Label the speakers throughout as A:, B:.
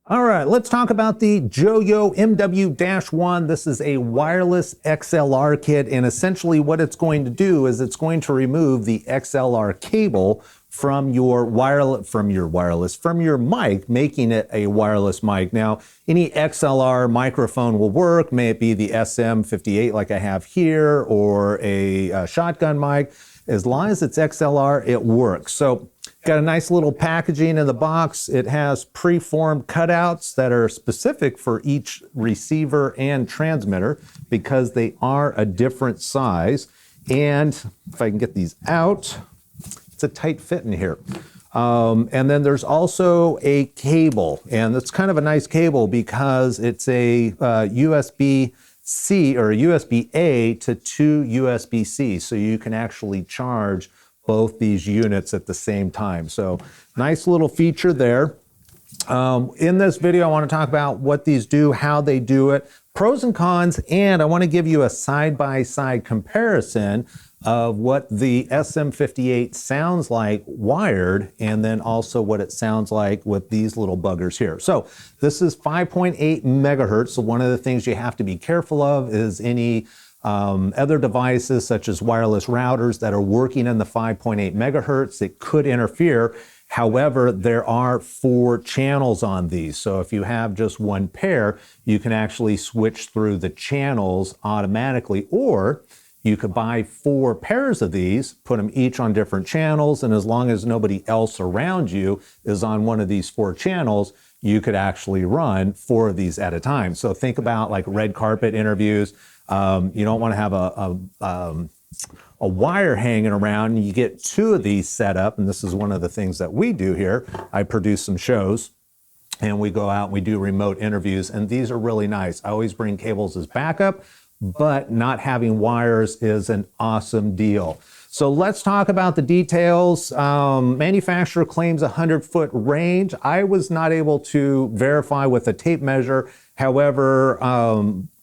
A: All right, let's talk about the JoYo MW-1. This is a wireless XLR kit, and essentially what it's going to do is it's going to remove the XLR cable from your mic, making it a wireless mic. Now, any XLR microphone will work, may it be the SM58 like I have here, or a shotgun mic. As long as it's XLR, it works. So, got a nice little packaging in the box. It has preformed cutouts that are specific for each receiver and transmitter because they are a different size. And if I can get these out, it's a tight fit in here. And then there's also a cable, and it's kind of a nice cable because it's a USB-C or a USB-A to 2 USB-C, so you can actually charge both these units at the same time. So nice little feature there. In this video, I want to talk about what these do, how they do it, pros and cons, and I want to give you a side-by-side comparison of what the SM58 sounds like wired, and then also what it sounds like with these little buggers here. So this is 5.8 megahertz. So one of the things you have to be careful of is any other devices such as wireless routers that are working in the 5.8 megahertz. It could interfere. However, there are 4 channels on these. So if you have just one pair, you can actually switch through the channels automatically, or you could buy 4 pairs of these, put them each on different channels, and as long as nobody else around you is on one of these 4 channels, you could actually run 4 of these at a time. So think about like red carpet interviews. You don't want to have a wire hanging around. You get 2 of these set up, and this is one of the things that we do here. I produce some shows, and we go out and we do remote interviews, and these are really nice. I always bring cables as backup, but not having wires is an awesome deal. So let's talk about the details. Manufacturer claims 100-foot range. I was not able to verify with a tape measure. However,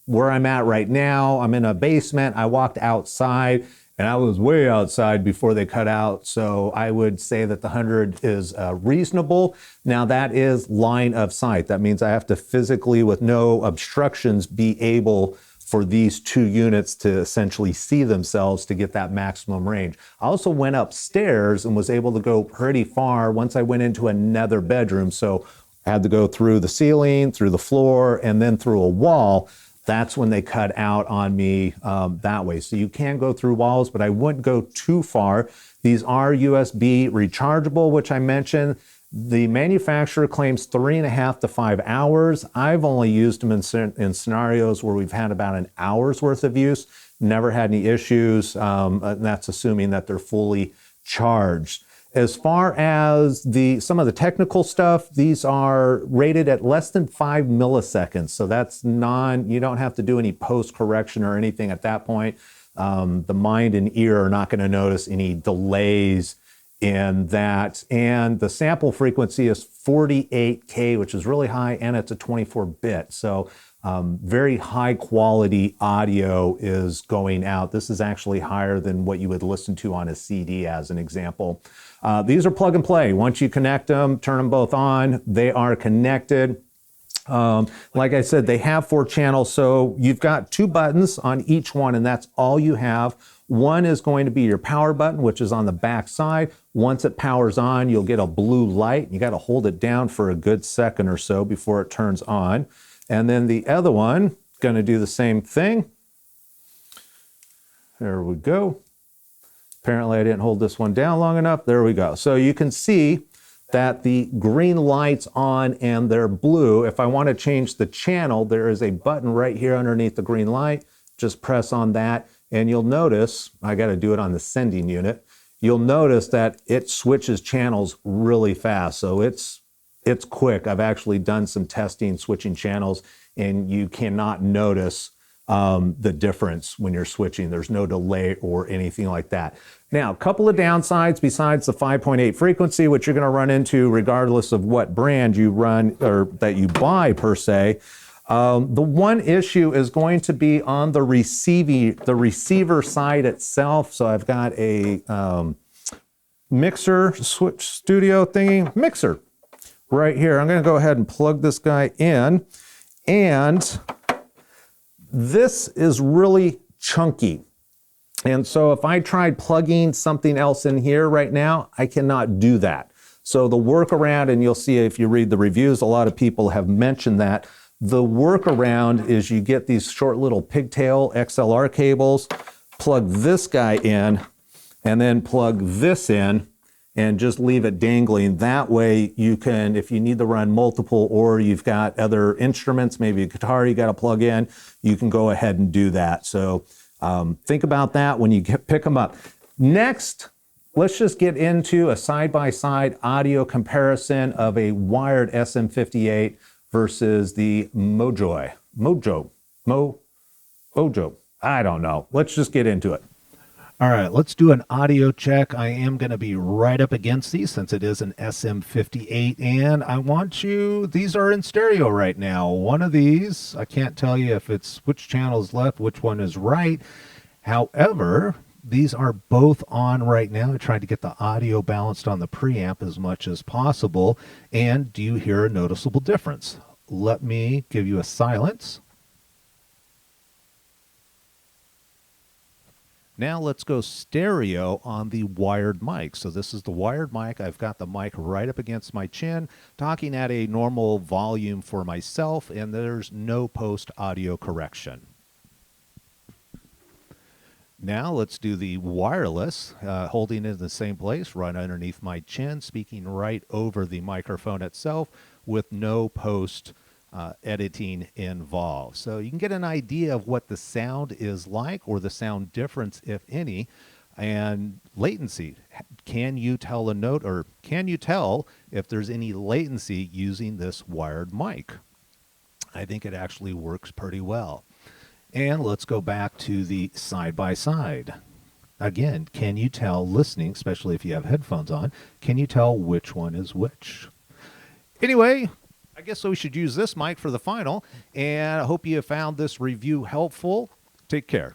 A: where I'm at right now, I'm in a basement. I walked outside and I was way outside before they cut out. So I would say that the 100 is reasonable. Now that is line of sight. That means I have to physically, with no obstructions, be able for these 2 units to essentially see themselves to get that maximum range. I also went upstairs and was able to go pretty far once I went into another bedroom. So I had to go through the ceiling, through the floor, and then through a wall. That's when they cut out on me that way. So you can go through walls, but I wouldn't go too far. These are USB rechargeable, which I mentioned. The manufacturer claims 3.5 to 5 hours. I've only used them in scenarios where we've had about an hour's worth of use. Never had any issues. And that's assuming that they're fully charged. As far as some of the technical stuff, these are rated at less than 5 milliseconds. So that's you don't have to do any post correction or anything at that point. The mind and ear are not going to notice any delays in that. And the sample frequency is 48K, which is really high, and it's a 24-bit. So very high quality audio is going out. This is actually higher than what you would listen to on a CD as an example. These are plug and play. Once you connect them, turn them both on, they are connected. Like I said, they have 4 channels, so you've got 2 buttons on each one, and that's all you have. One is going to be your power button, which is on the back side. Once it powers on, you'll get a blue light. You got to hold it down for a good second or so before it turns on. And then the other one, going to do the same thing. There we go. Apparently I didn't hold this one down long enough. There we go. So you can see that the green light's on and they're blue. If I want to change the channel, there is a button right here underneath the green light. Just press on that and you'll notice, I got to do it on the sending unit. You'll notice that it switches channels really fast. So it's quick. I've actually done some testing switching channels and you cannot notice the difference when you're switching. There's no delay or anything like that. Now, a couple of downsides besides the 5.8 frequency, which you're going to run into regardless of what brand you run or that you buy per se. The one issue is going to be on the receiver side itself. So I've got a mixer switch studio thingy mixer right here. I'm going to go ahead and plug this guy in. And this is really chunky. And so if I tried plugging something else in here right now, I cannot do that. So the workaround, and you'll see if you read the reviews, a lot of people have mentioned that. The workaround is you get these short little pigtail XLR cables, plug this guy in, and then plug this in, and just leave it dangling. That way you can, if you need to run multiple or you've got other instruments, maybe a guitar you got to plug in, you can go ahead and do that. So think about that when you pick them up. Next, let's just get into a side-by-side audio comparison of a wired SM58 versus the Mojo. I don't know. Let's just get into it.
B: All right, let's do an audio check. I am going to be right up against these since it is an SM58, and I want you, these are in stereo right now. One of these, I can't tell you if it's which channel is left, which one is right. However, these are both on right now. I tried to get the audio balanced on the preamp as much as possible. And do you hear a noticeable difference? Let me give you a silence. Now let's go stereo on the wired mic. So this is the wired mic. I've got the mic right up against my chin, talking at a normal volume for myself, and there's no post audio correction. Now let's do the wireless, holding it in the same place, right underneath my chin, speaking right over the microphone itself with no post editing involved. So you can get an idea of what the sound is like, or the sound difference, if any. And latency, can you tell a note, or can you tell if there's any latency using this wired mic? I think it actually works pretty well. And let's go back to the side-by-side. Again, can you tell, listening, especially if you have headphones on, can you tell which one is which? Anyway, I guess we should use this mic for the final, and I hope you have found this review helpful. Take care.